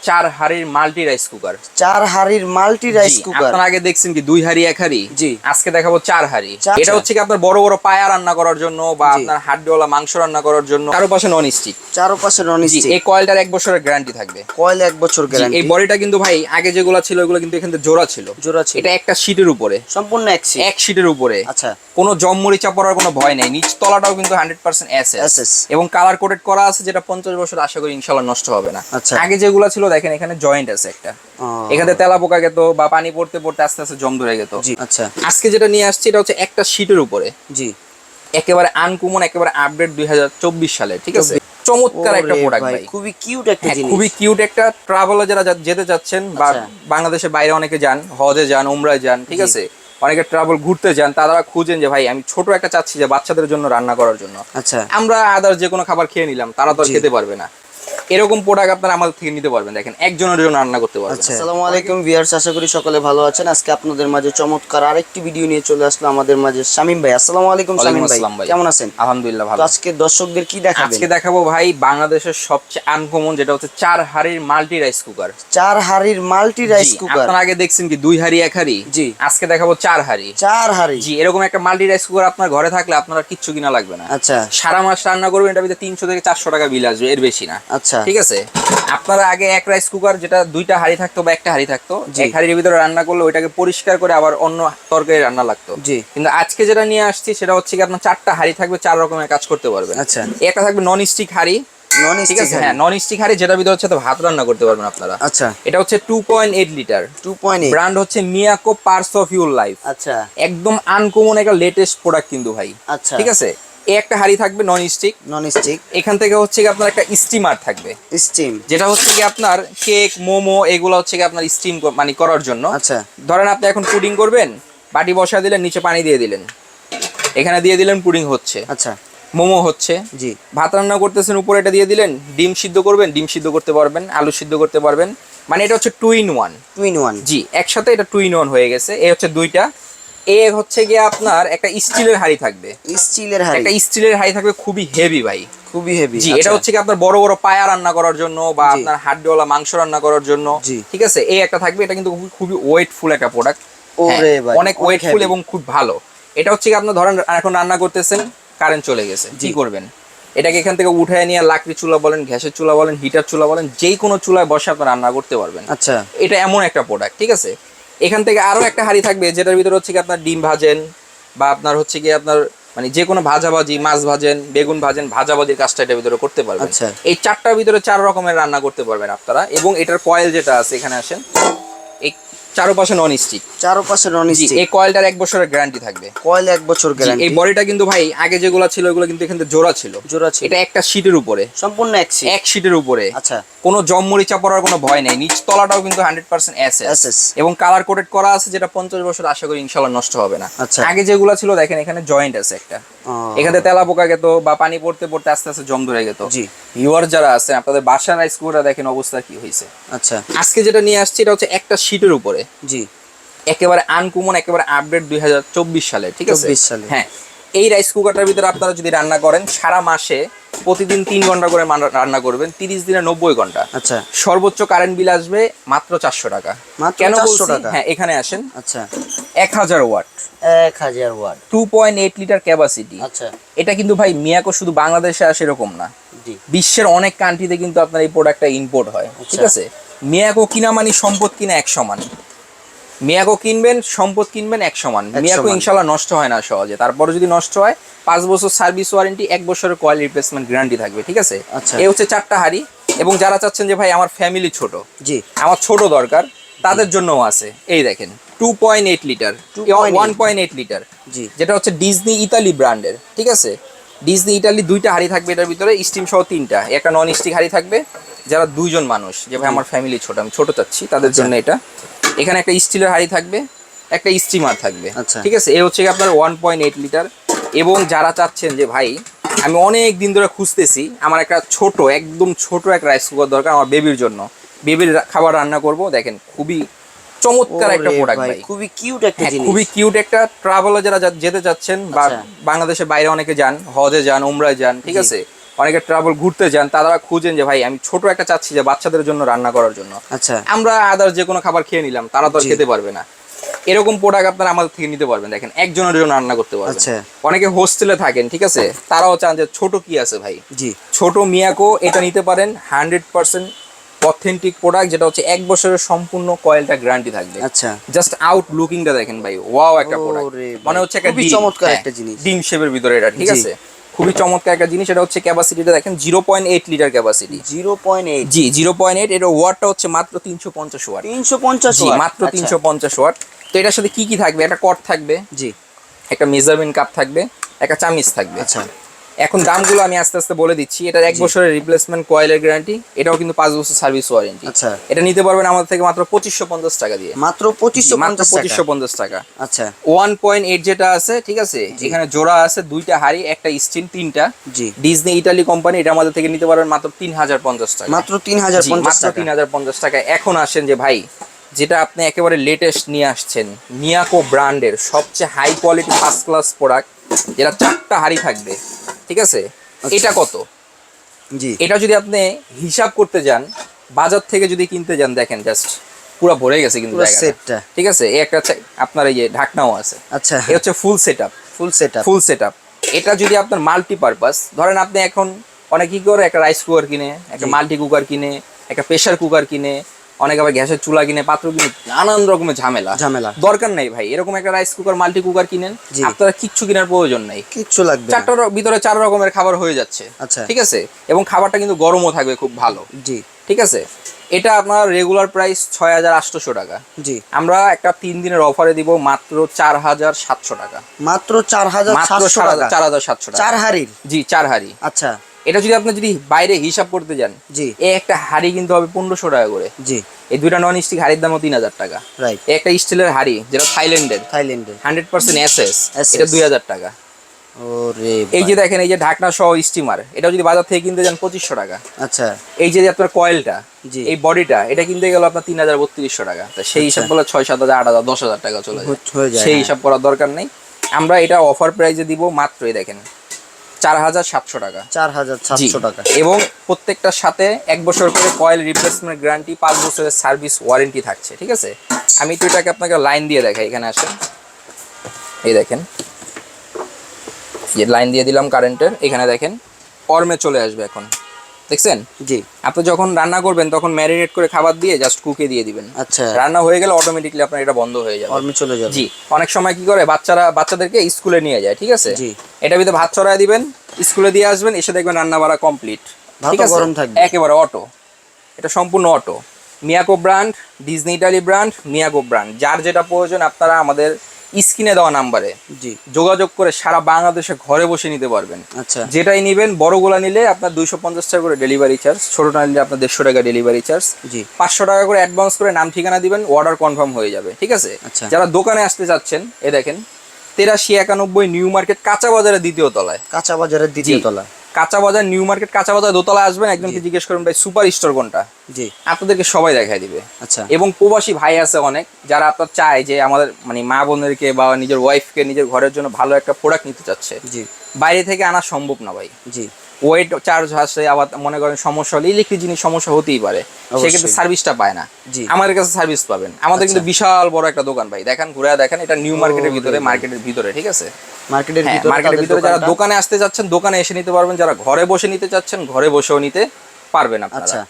চার হাড়ির multi rice cooker. চার হাড়ির মাল্টি রাইস কুকার। আপনারা আগে দেখছেন কি দুই হাড়ি এক হাড়ি, জি আজকে দেখাবো চার হাড়ি। এটা হচ্ছে কি আপনার বড় বড় পায়া রান্না করার জন্য বা আপনার হাড্ডিওয়ালা মাংস রান্না করার জন্য। চারপাশে নন স্টিক, চারপাশে নন স্টিক। এই কয়েলটার 1 বছরের গ্যারান্টি থাকবে। কয়েল 1 বছর গ্যারান্টি। এই বডিটা কিন্তু ভাই আগে যেগুলো ছিল ওগুলো কিন্তু এখানে জোড়া ছিল, জোড়া ছিল। এটা একটা শীটের উপরে, সম্পূর্ণ এক শীটের উপরে। আচ্ছা, কোনো জম মরিচা পড়ার কোনো ভয় নেই। নিচ তলাটাও কিন্তু 100% এসএস এবং কালার কোডেড করা আছে, যেটা 50 বছর আশা করি ইনশাআল্লাহ নষ্ট হবে না। আচ্ছা, আগে যেগুলো ছিল দেখেন এখানে জয়েন্ট আছে একটা, এখানে তেলা পোকা গেত বা পানি পড়তে পড়তে আস্তে আস্তে জম ধরে গেত। আচ্ছা, আজকে যেটা নিয়ে আসছি এটা হচ্ছে একটা শীটের উপরে, জি একেবারে আনকমন, একেবারে আপডেট 2024 সালে। ঠিক আছে, চমৎকার একটা প্রোডাক্ট ভাই, খুবই কিউট একটা জিনিস। খুবই কিউট একটা। ট্রাভেলে যারা যেতে চাচ্ছেন বা বাংলাদেশের বাইরে অনেকে যান, হজে যান, উমরায় যান, ঠিক আছে, অনেকে ট্রাভেল ঘুরতে যান, তারা খুঁজেন যে ভাই আমি ছোট একটা চাচ্ছি যে বাচ্চাদের জন্য রান্না করার জন্য। আচ্ছা, আমরা আদার যে কোনো খাবার খেয়ে নিলাম, তারা তো আর খেতে পারবে না। এরকম প্রোডাক্ট আপনারা আমাদের থেকে নিতে পারবেন। দেখেন একজনের জন্য রান্না করতে পারবেন। আসসালামু আলাইকুম ভিউয়ার্স, আশা করি সকলে ভালো আছেন। আজকে আপনাদের মাঝে চমৎকার আরেকটি ভিডিও নিয়ে চলে আসলো আমাদের মাঝে শামীম ভাই। আসসালামু আলাইকুম শামীম ভাই, কেমন আছেন? আলহামদুলিল্লাহ ভালো। আজকে দর্শকদের কি দেখাবেন? আজকে দেখাবো ভাই বাংলাদেশের সবচেয়ে আনকমন, যেটা হচ্ছে চার হাড়ির মাল্টি রাইস কুকার। চার হাড়ির মাল্টি রাইস কুকার। আপনারা আগে দেখছেন কি দুই হাড়ি এক হাড়ি, জি আজকে দেখাবো চার হাড়ি। চার হাড়ি, জি, এরকম একটা মাল্টি রাইস কুকার আপনার ঘরে থাকলে আপনার কিচ্ছু কিনা লাগবে না। আচ্ছা, সারা মাস রান্না করবেন, এটা ভিতরে 300 থেকে 400 টাকা বিল আসবে, এর বেশি না। আচ্ছা, ঠিক আছে। আপনারা আগে এক রাইস কুকার, যেটা দুইটা হাড়ি থাকতো বা একটা হাড়ি থাকতো, এক হাড়ির ভিতরে রান্না করলে ওইটাকে পরিষ্কার করে আবার অন্য তরকারি রান্না লাগতো। জি, কিন্তু আজকে যেটা নিয়ে আসছি সেটা হচ্ছে কি আপনার 4টা হাড়ি থাকবে, 4 রকমের কাজ করতে পারবেন। আচ্ছা, একটা থাকবে নন স্টিক হাড়ি, নন ঠিক স্টিক। আছে, হ্যাঁ নন স্টিক হাড়ি, যেটা ভিতরে হচ্ছে তো ভাত রান্না করতে পারবেন আপনারা। আচ্ছা, এটা হচ্ছে 2.8 লিটার, 2.8, ব্র্যান্ড হচ্ছে Miyako parts of your life. আচ্ছা, একদম আনকমন একটা লেটেস্ট প্রোডাক্ট কিন্তু ভাই। আচ্ছা, ঠিক আছে, এই একটা হাড়ি থাকবে নন স্টিক। নন স্টিক, এখান থেকে হচ্ছে কি আপনার একটা স্টিমার থাকবে, স্টিম, যেটা হচ্ছে কি আপনার কেক, মোমো, এগুলো হচ্ছে কি আপনার স্টিম মানে করার জন্য। আচ্ছা, ধরেন আপনি এখন পুডিং করবেন, বাটি বসা দিলেন, নিচে পানি দিয়ে দিলেন, এখানে দিয়ে দিলেন, পুডিং হচ্ছে, আচ্ছা, মোমো হচ্ছে। জি, ভাত রান্না করতেছেন, উপরে এটা দিয়ে দিলেন, ডিম সিদ্ধ করবেন, ডিম সিদ্ধ করতে পারবেন, আলু সিদ্ধ করতে পারবেন। মানে এটা হচ্ছে 2 in 1। 2 in 1, জি, একসাথে এটা 2 in 1 হয়ে গেছে। এই হচ্ছে দুইটা। এ হচ্ছে গিয়ে আপনার একটা স্টিলের হাঁড়ি থাকবে, স্টিলের হাঁড়ি, একটা স্টিলের হাঁড়ি থাকবে, খুবই হেভি ভাই, খুবই হেভি। জি, এটা হচ্ছে কি আপনার বড় বড় পায়া রান্না করার জন্য বা আপনার হাড্ডিওয়ালা মাংস রান্না করার জন্য। ঠিক আছে, এই একটা থাকবে। এটা কিন্তু খুবই ওয়েটফুল একটা প্রোডাক্ট, অনেক ওয়েটফুল এবং খুব ভালো। এটা হচ্ছে কি আপনার ধরেন এখন রান্না করতেছেন, কারেন্ট চলে গেছে, কি করবেন? এটাকে এখান থেকে উঠে নিয়ে লাকড়ি চুলা বলেন, গ্যাসের চুলা বলেন, হিটার চুলা বলেন, যেই কোনো চুলায় বসে আপনি রান্না করতে পারবেন। আচ্ছা, এটা এমন একটা প্রোডাক্ট। ঠিক আছে, এখান থেকে আরো একটা হাঁড়ি থাকবে, যেটার ভিতরে হচ্ছে কি আপনার ডিম ভাজেন বা আপনার হচ্ছে কি আপনার মানে যে কোনো ভাজাভাজি, মাছ ভাজেন, বেগুন ভাজেন, ভাজাভাজির কাজটা এটার ভিতরে করতে পারবেন। এই 4টার ভিতরে 4 রকমের রান্না করতে পারবেন আপনারা। এবং এটার কয়েল যেটা আছে, এখানে আসেন, এই চারপাশে নন স্টিক, চারপাশে নন স্টিক। এই কয়েলটার 1 বছরের গ্যারান্টি থাকবে। কয়েল 1 বছর গ্যারান্টি। এই বডিটা কিন্তু ভাই আগে যেগুলো ছিল ওগুলো কিন্তু এখানে জোড়া ছিল, জোড়া ছিল। এটা একটা শীটের উপরে, সম্পূর্ণ এক শীটের উপরে। আচ্ছা, কোনো জম মরিচা পড়ার কোনো ভয় নেই। নিচ তলাটাও কিন্তু 100% এসএস এবং কালার কোডেড করা আছে, যেটা 50 বছর আশা করি ইনশাআল্লাহ নষ্ট হবে না। আচ্ছা, আগে যেগুলো ছিল দেখেন এখানে জয়েন্ট আছে একটা, এখানে তেলা পোকা গেত বা পানি পড়তে পড়তে আস্তে আস্তে জম ধরে গেত। জি, ভিউয়ার যারা আছে আপনাদের বাসার রাইস কুকারটা দেখেন অবস্থা কি হয়েছে। আচ্ছা, আজকে যেটা নিয়ে আসছি এটা হচ্ছে একটা শীটের উপরে, জি, একেবারে আনকমন, একেবারে আপডেট 2024 সালে। ঠিক আছে, 24 সালে। হ্যাঁ, এই রাইস কুকারটার ভিতরে আপনারা যদি রান্না করেন, সারা মাসে প্রতিদিন 3 ঘন্টা করে রান্না করবেন, 30 দিনে 90 ঘন্টা। আচ্ছা, সর্বোচ্চ কারেন্ট বিল আসবে মাত্র 400 টাকা। কেন 400 টাকা? হ্যাঁ, এখানে আসেন। আচ্ছা, 1000 ওয়াট, 1000 ওয়াট, 2.8 লিটার ক্যাপাসিটি। আচ্ছা, এটা কিন্তু ভাই মিয়াকো শুধু বাংলাদেশে আসে এরকম না, জি, বিশ্বের অনেক কান্ট্রিতে কিন্তু আপনার এই প্রোডাক্টটা ইম্পোর্ট হয়। ঠিক আছে, মিয়াকো কিনা মানে সম্পদ কিনা এক সমান। মিয়াকো কিনবেন, সম্পদ কিনবেন, এক সমান। মিয়াকো ইনশাল্লাহ নষ্ট হয় না সহজে। তারপরে যদি নষ্ট হয় 5 বছর সার্ভিস ওয়ারেন্টি, 1 বছরের কয়েল রিপ্লেসমেন্ট গ্যারান্টি থাকবে। ঠিক আছে, এই হচ্ছে 4টা হাঁড়ি। এবং যারা চাচ্ছেন যে ভাই আমার ফ্যামিলি ছোট, জি, আমার ছোট দরকার, তাদের জন্যও আছে। এই দেখেন 2.8 লিটার, 1.8 লিটার, জি, যেটা হচ্ছে ডিজনি ইতালি ব্র্যান্ডের। ঠিক আছে, ডিজনি ইতালি 2টা হাঁড়ি থাকবে এটার ভিতরে, স্টিম সহ 3টা। একটা নন স্টিক হাঁড়ি থাকবে, যারা 2 জন মানুষ, যে ভাই আমার ফ্যামিলি ছোট, আমি ছোট চাচ্ছি, তাদের জন্য এটা। এখানে একটা স্টিলের হাঁড়ি থাকবে, একটা স্টিমার থাকবে। ঠিক আছে, এই হচ্ছে আপনার 1.8 লিটার। এবং যারা চাচ্ছেন যে ভাই আমি অনেক দিন ধরে খুঁজতেছি, আমার একটা ছোট, একদম ছোট একটা রাইস কুকার দরকার আমার বেবির জন্য, বেবির খাবার রান্না করব, দেখেন খুবই চমৎকার একটা প্রোডাক্ট ভাই, খুবই কিউট একটা জিনিস, খুবই কিউট একটা। ট্রাভেলে যারা যেতে চাচ্ছেন বা বাংলাদেশের বাইরে অনেকে যান, হজে যান, উমরায় যান, ঠিক আছে, অনেকে ট্রাভেল ঘুরতে যান, তারা খুঁজেন যে ভাই আমি ছোট একটা চাচ্ছি যে বাচ্চাদের জন্য রান্না করার জন্য। আচ্ছা, আমরা আদার্স যে কোনো খাবার খেয়ে নিলাম, তারা তো আর জি। খেতে পারবে না। এরকম প্রোডাক্ট আপনারা আমাদের থেকে নিতে পারবেন। দেখেন একজনের জন্য রান্না করতে পারবেন। আচ্ছা। অনেকে হোস্টেলে থাকেন, ঠিক আছে, তারাও চান যে ছোট কি আছে ভাই, জি। ছোট মিয়াকো এটা নিতে পারেন। 100% অথেন্টিক প্রোডাক্ট, যেটা হচ্ছে 1 বছরের সম্পূর্ণ কয়েলটা গ্যারান্টি থাকবে। আচ্ছা, জাস্ট আউট লুকিংটা দেখেন ভাই, ওয়াও একটা প্রোডাক্ট, ওরে ভাই, মনে হচ্ছে একটা খুবই ডিম। চমৎকার হ্যাঁ, একটা জিনিস। ডিম শেপের ভিতরে এটা, ঠিক জি। আছে, খুবই চমৎকার একটা জিনিস। এটা হচ্ছে ক্যাপাসিটিটা দেখেন 0.8 লিটার ক্যাপাসিটি। 0.8। জি 0.8। এর ওয়াটটা হচ্ছে মাত্র 350 ওয়াট। 350 জি ওয়াট। মাত্র 350 ওয়াট। তো এটার সাথে কি কি থাকবে, একটা কট থাকবে, জি। একটা মেজারমেন্ট কাপ থাকবে, একটা চামিচ থাকবে। আচ্ছা, এখন দামগুলো আমি আস্তে আস্তে বলে দিচ্ছি। এটার 1 জি। বছরের রিপ্লেসমেন্ট কয়েলের গ্যারান্টি, এটাও কিন্তু 5 বছর সার্ভিস ওয়ারেন্টি। আচ্ছা। এটা নিতে পারবেন আমাদের থেকে মাত্র 2550 টাকা দিয়ে। মাত্র জি, মাত্র 2550 টাকা। 2550 টাকা। আচ্ছা, 1.8 যেটা আছে, ঠিক আছে, এখানে জোড়া আছে, 2টা হাড়ি, একটা স্টিল, 3টা। জি। ডিজনি ইতালি কোম্পানি, এটা আমাদের থেকে নিতে পারবেন মাত্র 3050 টাকা। মাত্র জি, 3050 মাত্র টাকা। 3050 টাকা। এখন আসেন যে ভাই, যেটা আপনি একেবারে লেটেস্ট নিয়ে আসছেন, মিয়াকো ব্র্যান্ডের সবচেয়ে high quality first class product, যেটা 4টা হাড়ি থাকবে, ঠিক আছে, এটা কত? জি। এটা যদি আপনি হিসাব করতে যান, বাজার থেকে যদি কিনতে যান, দেখেন জাস্ট পুরো ভরে গেছে কিন্তু পুরো জায়গাটা। সেটটা। ঠিক আছে, এই একটা আপনার এই যে ঢাকনাও আছে। আচ্ছা, এই হচ্ছে full setup. Full setup. Full setup. এটা যদি আপনার মাল্টিপারপাস, ধরেন আপনি এখন অনেক কি করে, একটা রাইস কুকার কিনে, একটা জি। মাল্টি কুকার কিনে, একটা প্রেসার কুকার কিনে, অনেক আবার গ্যাসের চুলা কিনে, পাত্র কিনে, নানান রকমের ঝামেলা। দরকার নাই ভাই, এরকম একটা রাইস কুকার মাল্টি কুকার কিনেন, জি। আপনারা কিচ্ছু কেনার প্রয়োজন নাই, কিচ্ছু লাগবে না। 4টার ভিতরে 4 রকমের খাবার হয়ে যাচ্ছে। আচ্ছা। ঠিক আছে, এবং খাবারটা কিন্তু গরমও থাকবে খুব ভালো। জি। ঠিক আছে, এটা আপনার রেগুলার প্রাইস 6800 টাকা। জি। আমরা একটা 3 দিনের অফারে দিব মাত্র 4700 টাকা। মাত্র মাত্র 4700 টাকা। 4700 টাকা। 4 হাড়ির। জি 4 হাড়ি। আচ্ছা, এটা যদি আপনি যদি বাইরে হিসাব করতে যান, জি। এই একটা হাড়ি কিন্তু হবে 1500 টাকা করে। জি। এই দুইটা নন স্টিক হাড়ির দামও 3000 টাকা। রাইট। এই একটা স্টিলের হাড়ি, যেটা থাইল্যান্ডের থাইল্যান্ডে। 100% এসএস, SS এটা 2000 টাকা। ওরে এই যে ভাই। দেখেন, এই যে ঢাকনা সহ স্টিমার, এটা যদি বাজার থেকে কিনতে যান 2500 টাকা। আচ্ছা, এই যে আপনার কয়েলটা, জি। এই বডিটা, এটা কিনতে গেল আপনার 3032 টাকা। তা সেই হিসাব করলে 6-7 হাজার 8 হাজার 10 হাজার টাকা চলে যায়। হয়ে যায়, সেই হ্যাঁ। হিসাব করার দরকার নেই। আমরা এটা অফার প্রাইসে দিব মাত্র, এই দেখেন, 4700 টাকা। 4700 টাকা। এবং প্রত্যেকটার সাথে 1 বছর করে কয়েল রিপ্লেসমেন্ট গ্যারান্টি, 5 বছরের সার্ভিস ওয়ারেন্টি থাকছে। ঠিক আছে, আমি তো এটাকে আপনাকে লাইন দিয়ে দেখাই। এখানে আসেন, এই দেখেন, যে লাইন দিয়ে দিলাম কারেন্টের, এখানে দেখেন অর্মে চলে আসবে এখন, দেখছেন? জি। আপনি যখন রান্না করবেন তখন ম্যারিনেট করে খাবার দিয়ে জাস্ট কুকে দিয়ে দিবেন। আচ্ছা, রান্না হয়ে গেলে অটোমেটিকলি আপনার এটা বন্ধ হয়ে যাবে। অর্মে চলে যাবে। জি, অনেক সময় কি করে বাচ্চাদেরকে স্কুলে নিয়ে যায়, ঠিক আছে, জি। এটা ভিতরে ভাত ছড়ায় দিবেন, স্কুলে দিয়ে আসবেন, এসে দেখবেন রান্না বাড়া কমপ্লিট। ঠিক ভাতও আছে, গরম থাকবে। একেবারে অটো, এটা সম্পূর্ণ auto. Miyako brand, Disney Italy brand, Miyako brand, যার যেটা প্রয়োজন আপনারা আমাদের স্ক্রিনে দেওয়া নাম্বারে জি। যোগাযোগ করে সারা বাংলাদেশে ঘরে বসে নিতে পারবেন। আচ্ছা, যেটাই নেবেন, বড়গুলা নিলে আপনার 250 টাকা করে ডেলিভারি চার্জ, ছোটটা নিলে আপনার 150 টাকা ডেলিভারি চার্জ। জি। 500 টাকা করে অ্যাডভান্স করে নাম ঠিকানা দিবেন, অর্ডার কনফার্ম হয়ে যাবে। ঠিক আছে, আচ্ছা। যারা দোকানে আসতে চাচ্ছেন, এ দেখেন 8391 নিউ মার্কেট কাঁচা বাজারের 2য় তলায়। কাঁচা বাজারের দ্বিতীয় তলা। কাঁচা বাজার, নিউ মার্কেট কাঁচা বাজার দোতলা আসবেন, একজনকে জিজ্ঞেস করবেন ভাই সুপার স্টোর কোনটা, জি। আপনাদেরকে সবাই দেখাই দিবে। আচ্ছা, এবং প্রবাসী ভাই আছে অনেক, যারা আপনার চায় যে আমাদের মানে মা বোনেরকে বা নিজের ওয়াইফকে নিজের ঘরের জন্য ভালো একটা প্রোডাক্ট নিতে চাচ্ছে, জি। বাইরে থেকে আনা সম্ভব না ভাই। জি। ওয়েট চার্জ আসে, আবার মনে করেন সমস্যা হলে ইলেকট্রিক জিনিস সমস্যা হতেই পারে, সেক্ষেত্রে সার্ভিসটা পায় না। জি। আমাদের কাছে সার্ভিস পাবেন। আমাদের কিন্তু বিশাল বড় একটা দোকান ভাই, দেখেন ঘুরে দেখেন, এটা নিউ মার্কেটের ভিতরে, মার্কেটের ভিতরে। ঠিক আছে, মার্কেটের হ্যাঁ, ভিতরে, মার্কেটের ভিতরে যারা দোকানে আসতে চাচ্ছেন দোকানে এসে নিতে পারবেন, যারা ঘরে বসে নিতে চাচ্ছেন ঘরে বসেও নিতে পারবেন আপনারা। আচ্ছা।